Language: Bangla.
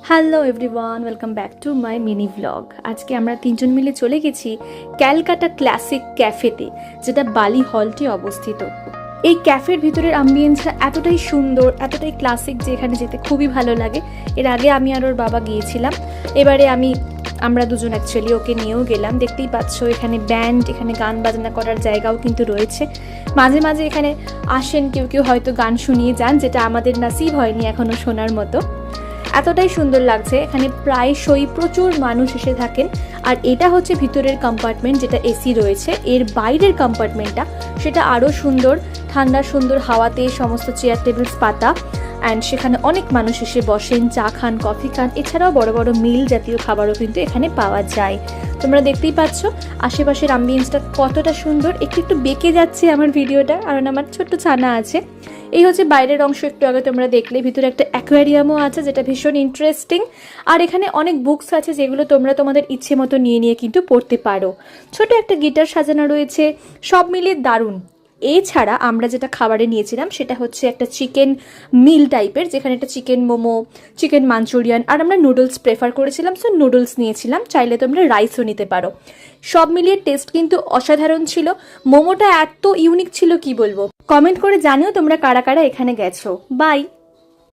Hello everyone, welcome back to my mini vlog. আজকে আমরা তিনজন মিলে চলে গেছি ক্যালকাটা ক্লাসিক ক্যাফেতে, যেটা বালি হলটি অবস্থিত। এই ক্যাফের ভিতরের অ্যাম্বিয়েন্সটা এতটাই সুন্দর, এতটাই ক্লাসিক যে এখানে যেতে খুবই ভালো লাগে। এর আগে আমি আর ওর বাবা গিয়েছিলাম, এবারে আমরা দুজন অ্যাকচুয়ালি ওকে নিয়েও গেলাম। দেখতেই পাচ্ছ এখানে ব্যান্ড, এখানে গান বাজনা করার জায়গাও কিন্তু রয়েছে। মাঝে মাঝে এখানে আসেন কেউ কেউ, হয়তো গান শুনিয়ে যান, যেটা আমাদের নাসিব হয়নি এখনও শোনার মতো। এতটাই সুন্দর লাগছে, এখানে প্রায়শই প্রচুর মানুষ এসে থাকেন। আর এটা হচ্ছে ভিতরের কম্পার্টমেন্ট, যেটা এসি রয়েছে। এর বাইরের কম্পার্টমেন্টটা সেটা আরও সুন্দর, ঠান্ডা সুন্দর হাওয়াতে সমস্ত চেয়ার টেবিলস পাতা, অ্যান্ড সেখানে অনেক মানুষ এসে বসেন, চা খান, কফি খান। এছাড়াও বড় বড় মিল জাতীয় খাবারও কিন্তু এখানে পাওয়া যায়। তোমরা দেখতেই পাচ্ছ আশেপাশের অ্যাম্বিয়েন্সটা কতটা সুন্দর। একটু একটু বেঁকে যাচ্ছে আমার ভিডিওটা, কারণ আমার ছোট্ট ছানা আছে। এই হচ্ছে বাইরের অংশ, একটু আগে তোমরা দেখলে। ভিতরে একটা অ্যাকোয়ারিয়ামও আছে, যেটা ভীষণ ইন্টারেস্টিং। আর এখানে অনেক বুকস আছে, যেগুলো তোমরা তোমাদের ইচ্ছে মতো নিয়ে নিয়ে কিন্তু পড়তে পারো। ছোট একটা গিটার সাজানো রয়েছে, সব মিলিয়ে দারুণ। এছাড়া আমরা যেটা খাবারে নিয়েছিলাম সেটা হচ্ছে একটা চিকেন মিল টাইপের, যেখানে একটা চিকেন মোমো, চিকেন মাঞ্চুরিয়ান, আর আমরা নুডলস প্রেফার করেছিলাম, সো নুডলস নিয়েছিলাম। চাইলে তোমরা রাইসও নিতে পারো। সব মিলিয়ে টেস্ট কিন্তু অসাধারণ ছিল। মোমোটা এত ইউনিক ছিল কি বলবো। কমেন্ট করে জানিও তোমরা কারা কারা এখানে গেছো। বাই।